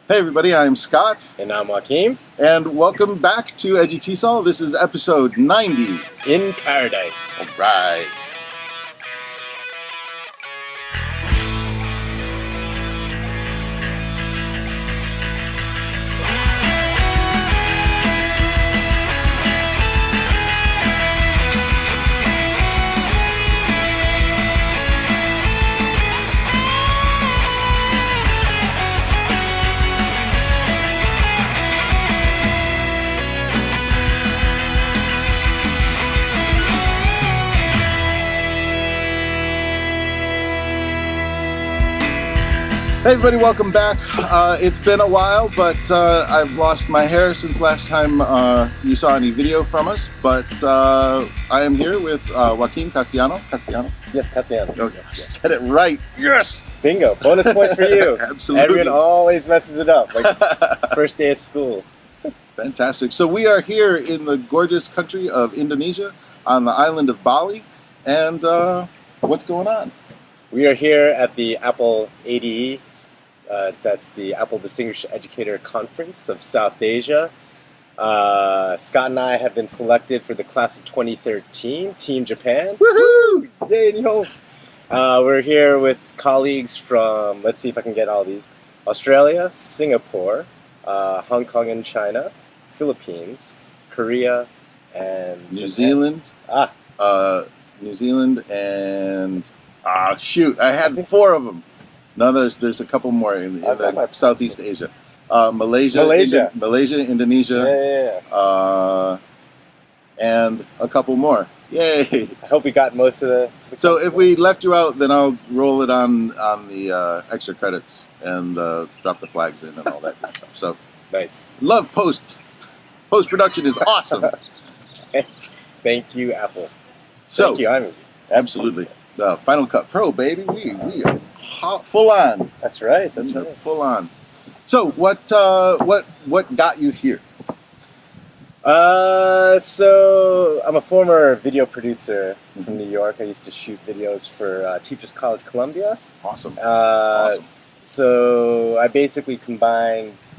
Hey everybody, I'm Scott. And I'm Joaquin. And welcome back to TESOL. This is episode 90. In Paradise. All right. Hey everybody, welcome back. It's been a while, but I've lost my hair since last time you saw any video from us. But I am here with Joaquin Castellano. Yes, Castellano. Oh, yes. Said it right. Yes. Bingo. Bonus points for you. Absolutely. Everyone always messes it up. Like first day of school. Fantastic. So we are here in the gorgeous country of Indonesia on the island of Bali. And what's going on? We are here at the Apple ADE. That's the Apple Distinguished Educator Conference of South Asia. Scott and I have been selected for the class of 2013, Team Japan. Woohoo! Yay, Nihon! We're here with colleagues from, let's see if I can get all these, Australia, Singapore, Hong Kong and China, Philippines, Korea, and New Zealand. New Zealand and... shoot, I had 4 of them. No, there's a couple more in Southeast Asia. Malaysia, Indonesia, and a couple more. Yay! I hope we got most of the So if we left you out, then I'll roll it on the extra credits and drop the flags in and all that good stuff. So nice. Love post-production is awesome. Thank you, Apple. So, thank you, I'm absolutely. Final Cut Pro, baby. We are full on. That's right. That's right. Full on. So what got you here? So I'm a former video producer from New York. I used to shoot videos for Teachers College Columbia. Awesome. Awesome. So I basically combined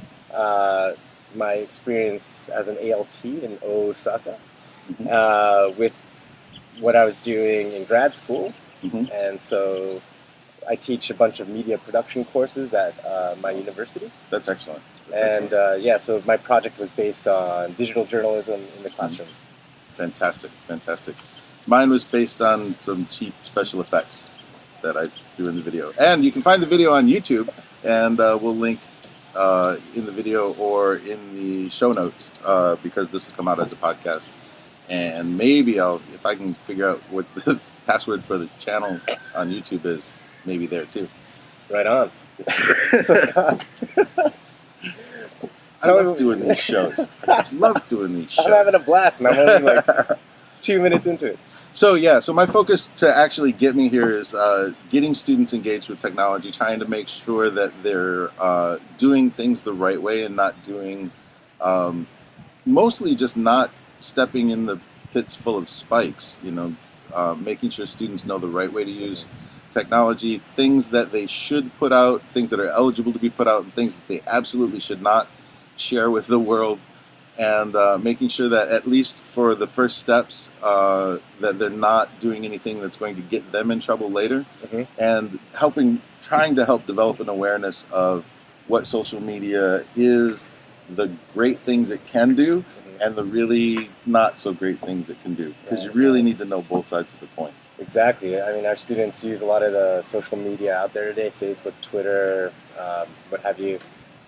my experience as an ALT in Osaka with what I was doing in grad school. And so I teach a bunch of media production courses at my university. That's excellent. So my project was based on digital journalism in the classroom. Fantastic. Mine was based on some cheap special effects that I do in the video. And you can find the video on YouTube, and we'll link in the video or in the show notes because this will come out as a podcast. And maybe if I can figure out what the password for the channel on YouTube is, maybe there too. Right on. So Scott, I love doing these shows. I'm having a blast, and I'm only like 2 minutes into it. So my focus to actually get me here is getting students engaged with technology, trying to make sure that they're doing things the right way and not doing, mostly just not stepping in the pits full of spikes, making sure students know the right way to use technology, things that they should put out, things that are eligible to be put out, and things that they absolutely should not share with the world, and making sure that at least for the first steps that they're not doing anything that's going to get them in trouble later, and trying to help develop an awareness of what social media is, the great things it can do, and the really not so great things it can do, because you really need to know both sides of the coin. Exactly. I mean, our students use a lot of the social media out there today, Facebook, Twitter, what have you,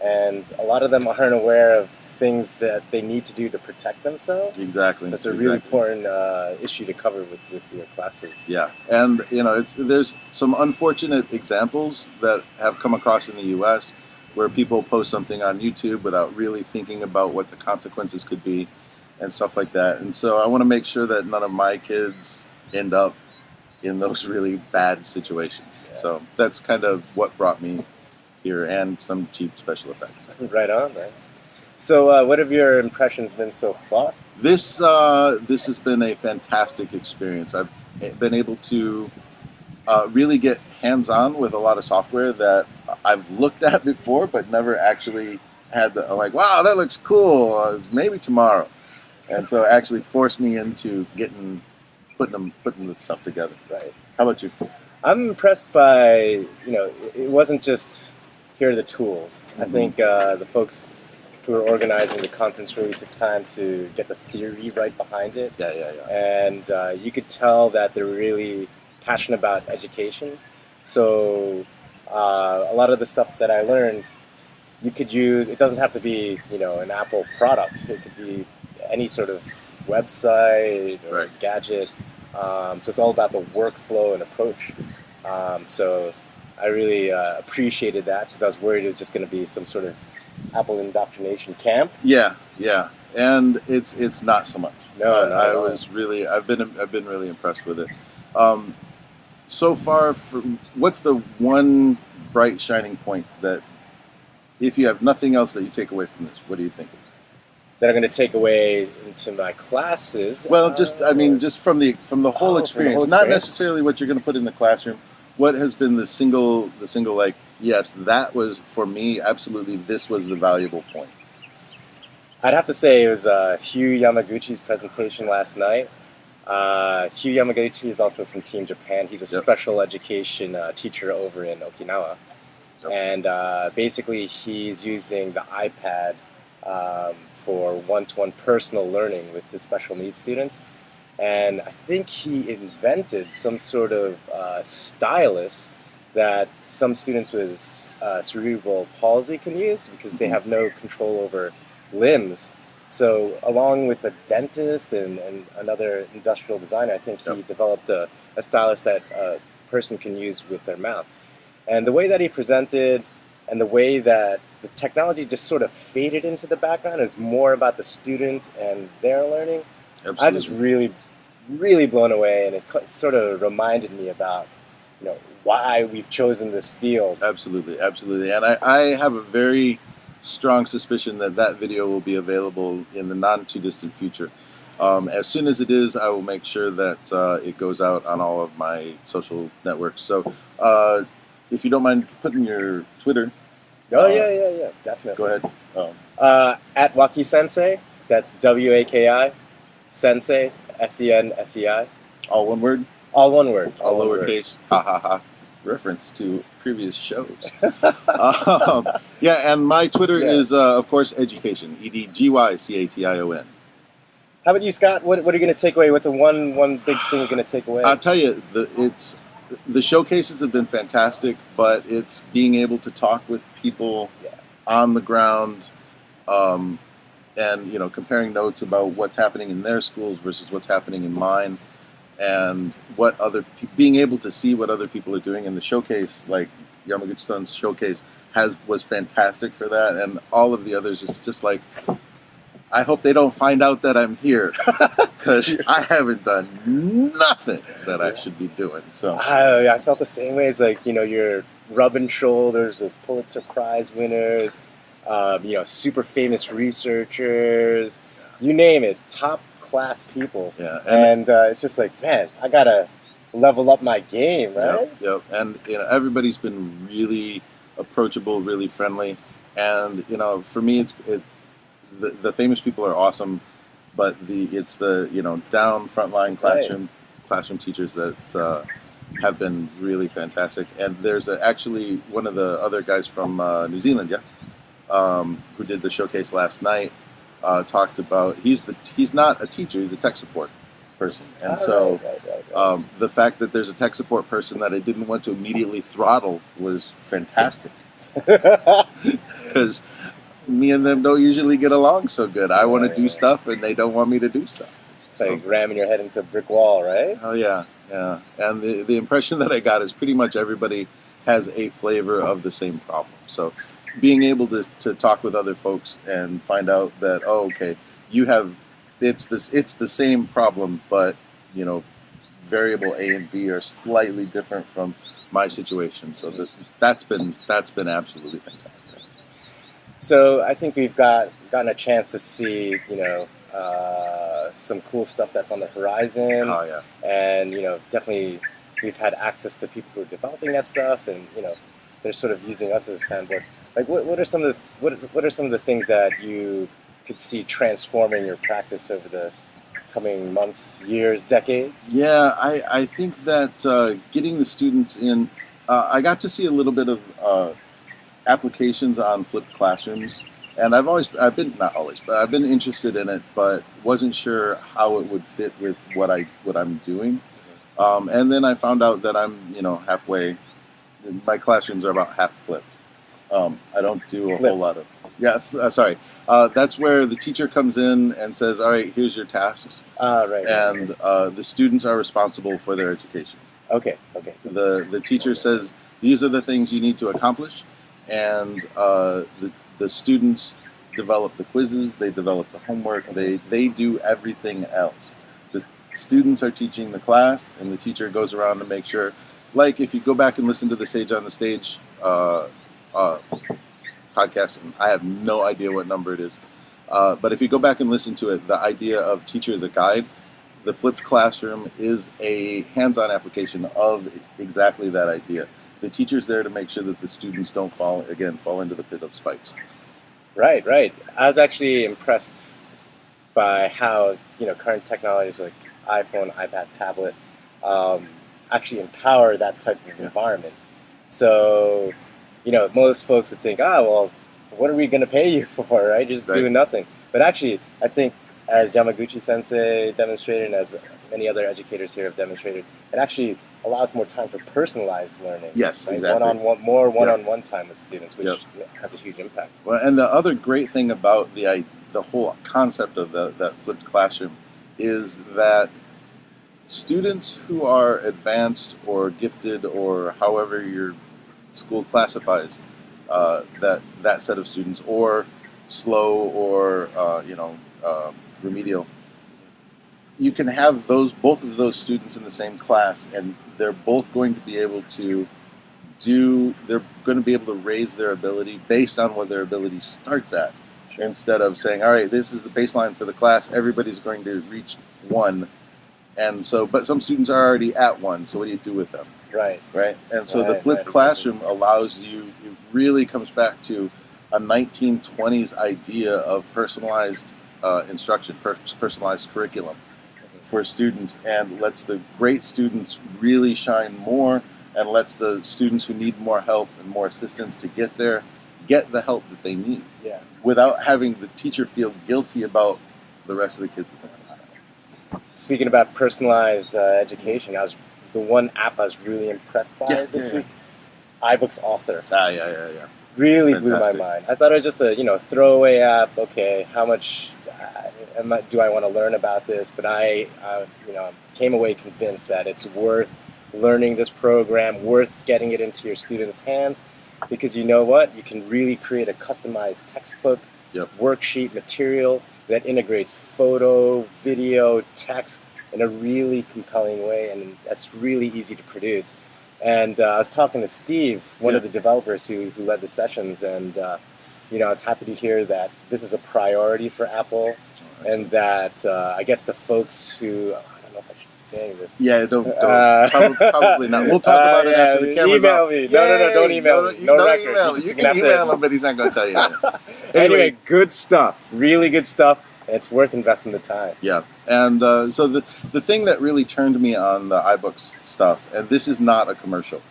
and a lot of them aren't aware of things that they need to do to protect themselves. Exactly. That's a really important issue to cover with your classes. Yeah, and there's some unfortunate examples that have come across in the U.S. where people post something on YouTube without really thinking about what the consequences could be and stuff like that. And so I want to make sure that none of my kids end up in those really bad situations. Yeah. So that's kind of what brought me here, and some cheap special effects. Right on, man. So what have your impressions been so far? This has been a fantastic experience. I've been able to really get hands-on with a lot of software that I've looked at before, but never actually had the like, wow, that looks cool. Maybe tomorrow, and so it actually forced me into putting the stuff together. Right. How about you? I'm impressed by, it wasn't just here are the tools. I think the folks who were organizing the conference really took time to get the theory right behind it. Yeah. And you could tell that they're really passionate about education. So a lot of the stuff that I learned, you could use, it doesn't have to be, an Apple product. It could be any sort of website or gadget. So it's all about the workflow and approach. So I really appreciated that because I was worried it was just going to be some sort of Apple indoctrination camp. Yeah, and it's not so much. No, I've been really impressed with it. So far, what's the one bright shining point that, if you have nothing else that you take away from this, what do you think? That I'm going to take away into my classes. Well, just from the whole experience, not necessarily what you're going to put in the classroom. What has been the single like, yes, that was for me absolutely. This was the valuable point. I'd have to say it was Hugh Yamaguchi's presentation last night. Hugh Yamaguchi is also from Team Japan. He's a special education teacher over in Okinawa, and basically he's using the iPad for one-to-one personal learning with his special needs students. And I think he invented some sort of stylus that some students with cerebral palsy can use because they have no control over limbs. So along with a dentist and another industrial designer, I think he developed a stylus that a person can use with their mouth. And the way that he presented and the way that the technology just sort of faded into the background is more about the student and their learning. Absolutely. I was just really blown away, and it sort of reminded me about why we've chosen this field. Absolutely. And I have a very strong suspicion that video will be available in the not too distant future. As soon as it is, I will make sure that it goes out on all of my social networks. So if you don't mind putting your Twitter. Yeah, definitely. Go ahead. At Waki Sensei, that's WAKI, Sensei, SENSEI. All one word? All one word. All lowercase. Ha ha ha. Reference to previous shows. And my Twitter is, of course, Edgycation. EDGYCATION. How about you, Scott? What are you going to take away? What's one big thing you're going to take away? I'll tell you, the showcases have been fantastic, but it's being able to talk with people on the ground, and comparing notes about what's happening in their schools versus what's happening in mine, and being able to see what other people are doing in the showcase, like Yamaguchi-san's showcase was fantastic for that, and all of the others is just like, I hope they don't find out that I'm here, because I haven't done nothing that I should be doing. So I felt the same way. It's like, you're rubbing shoulders with Pulitzer Prize winners, super famous researchers, you name it, top class people. Yeah, and it's just like, man, I gotta level up my game, right? Yep. And everybody's been really approachable, really friendly, and for me, the famous people are awesome, but it's the down frontline classroom teachers that have been really fantastic. And there's actually one of the other guys from New Zealand, who did the showcase last night. Talked about he's not a teacher, he's a tech support person, and the fact that there's a tech support person that I didn't want to immediately throttle was fantastic, because me and them don't usually get along so good. I want to do stuff and they don't want me to do stuff. It's like ramming your head into a brick wall, right? Oh yeah. And the impression that I got is pretty much everybody has a flavor of the same problem. So being able to talk with other folks and find out that, it's the same problem, but variable A and B are slightly different from my situation. So that's been absolutely fantastic. So I think we've gotten a chance to see, some cool stuff that's on the horizon. Oh yeah. And definitely we've had access to people who are developing that stuff, and they're sort of using us as a sandboard. Like, what are some of the what are some of the things that you could see transforming your practice over the coming months, years, decades? Yeah, I think that getting the students in, I got to see a little bit of applications on flipped classrooms, and I've been not always, but I've been interested in it, but wasn't sure how it would fit with what I'm doing. And then I found out that I'm halfway. My classrooms are about half flipped. I don't do a whole lot of sorry. That's where the teacher comes in and says, "All right, here's your tasks," Right. and the students are responsible for their education. Okay. The teacher says these are the things you need to accomplish, and the students develop the quizzes, they develop the homework, they do everything else. The students are teaching the class, and the teacher goes around to make sure. Like if you go back and listen to the Sage on the Stage podcast, and I have no idea what number it is, but if you go back and listen to it, the idea of teacher as a guide, the flipped classroom is a hands-on application of exactly that idea. The teacher's there to make sure that the students don't fall into the pit of spikes. Right. I was actually impressed by how current technologies like iPhone, iPad, tablet actually empower that type of environment. So, most folks would think, well, what are we going to pay you for, right? Just doing nothing. But actually, I think, as Yamaguchi-sensei demonstrated, and as many other educators here have demonstrated, it actually allows more time for personalized learning. Yes, right? exactly. More one-on-one time with students, which has a huge impact. Well, and the other great thing about the whole concept of that flipped classroom is that students who are advanced or gifted, or however your school classifies that set of students, or slow, or remedial, you can have both of those students in the same class, and they're both going to be able to raise their ability based on what their ability starts at. Sure. Instead of saying, all right, this is the baseline for the class, everybody's going to reach 1. And so, but some students are already at 1, so what do you do with them? Right. And so the flipped classroom allows you, it really comes back to a 1920s idea of personalized instruction, personalized curriculum for students, and lets the great students really shine more, and lets the students who need more help and more assistance to get there get the help that they need, without having the teacher feel guilty about the rest of the kids in the class. Speaking about personalized education, the one app I was really impressed by this week, iBooks Author. Really blew my mind. I thought it was just a throwaway app. Okay, how much do I want to learn about this? But I came away convinced that it's worth learning this program, worth getting it into your students' hands, because you know what? You can really create a customized textbook, worksheet material that integrates photo, video, text in a really compelling way, and that's really easy to produce. And I was talking to Steve, one of the developers who led the sessions, and I was happy to hear that this is a priority for Apple, and that I guess the folks who, I don't know if I should be saying this. Yeah, don't probably not. We'll talk about it after the camera's email off. me. No, don't email me. No don't record. Email. You can email him, but he's not going to tell you. Anyway, good stuff. Really good stuff. And it's worth investing the time. Yeah, and so the thing that really turned me on the iBooks stuff, and this is not a commercial,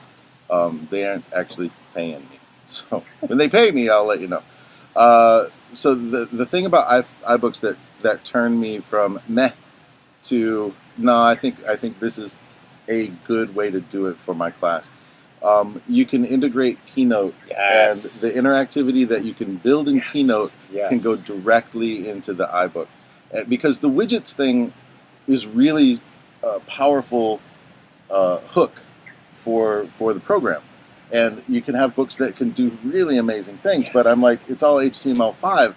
they aren't actually paying me. So when they pay me, I'll let you know. So the thing about iBooks that turned me from meh to no, I think this is a good way to do it for my class. You can integrate Keynote, and the interactivity that you can build in Keynote can go directly into the iBook, because the widgets thing is really a powerful hook for the program, and you can have books that can do really amazing things. But I'm like, it's all HTML5.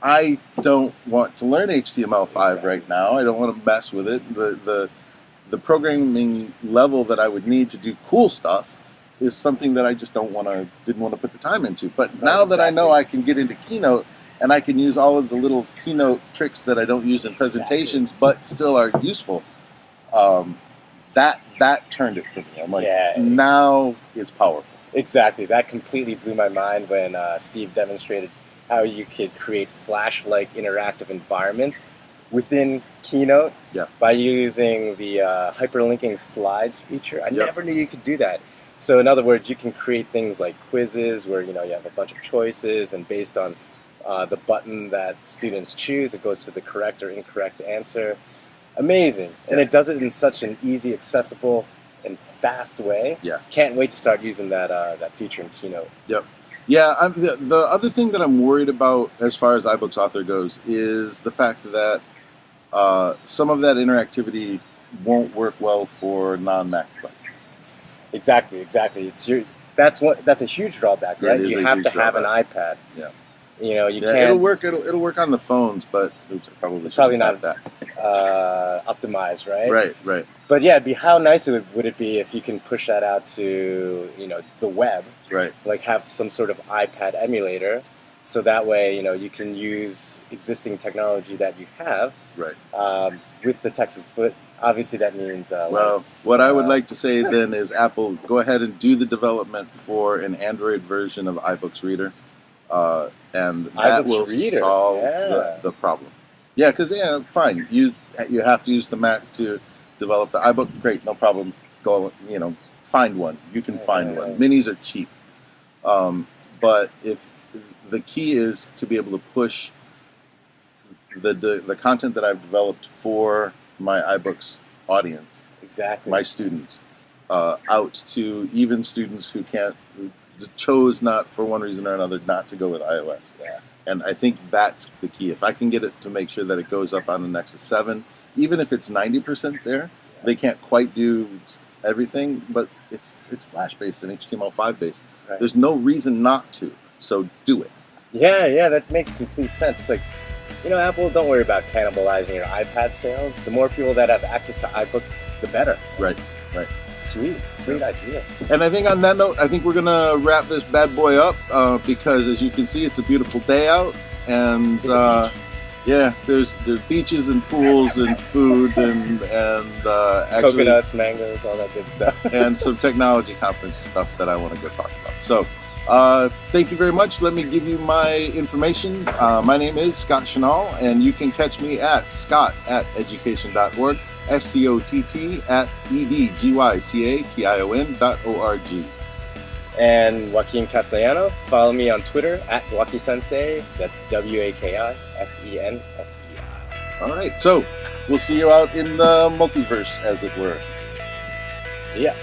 I don't want to learn HTML5 right now. I don't want to mess with it. The programming level that I would need to do cool stuff is something that I just didn't want to put the time into. But now that I know I can get into Keynote, and I can use all of the little Keynote tricks that I don't use in presentations, but still are useful, that turned it for me. I'm like, Yeah. now it's powerful. Exactly. That completely blew my mind when Steve demonstrated how you could create Flash-like interactive environments within Keynote by using the hyperlinking slides feature. I never knew you could do that. So in other words, you can create things like quizzes where you have a bunch of choices, and based on the button that students choose, it goes to the correct or incorrect answer. Amazing. And it does it in such an easy, accessible, and fast way. Can't wait to start using that feature in Keynote. Yeah, the other thing that I'm worried about as far as iBooks Author goes is the fact that some of that interactivity won't work well for non-Mac devices. Exactly. That's a huge drawback, right? You have to have an iPad. You can't. It'll work. It'll work on the phones, but oops, probably not that optimized, right? Right. But yeah, how nice would it be if you can push that out to the web, right? Like have some sort of iPad emulator, so that way you can use existing technology that you have, right? With the text, but obviously that means what I would like to say then is Apple, go ahead and do the development for an Android version of iBooks Reader. And that will solve the problem. Yeah, because fine, you have to use the Mac to develop the iBook. Great, no problem. Go, find one. You can find one. Minis are cheap, but if the key is to be able to push the content that I've developed for my iBooks audience, my students, out to even students who chose not, for one reason or another, not to go with iOS. And I think that's the key. If I can get it to make sure that it goes up on the Nexus 7, even if it's 90% there, they can't quite do everything, but it's Flash-based and HTML5 based. There's no reason not to, so do it. Yeah, that makes complete sense. It's like, Apple, don't worry about cannibalizing your iPad sales. The more people that have access to iBooks, the better. Right. Sweet. Great idea. And I think on that note, I think we're going to wrap this bad boy up because, as you can see, it's a beautiful day out. And, there's beaches and pools and food and actually coconuts, mangoes, all that good stuff. And some technology conference stuff that I want to go talk about. So, thank you very much. Let me give you my information. My name is Scott Chenal, and you can catch me at scott@edgycation.org. SCOTT@EDGYCATION.org. And Joaquin Castellano, follow me on Twitter at WakiSensei. That's WAKISENSEI. All right, so we'll see you out in the multiverse, as it were. See ya.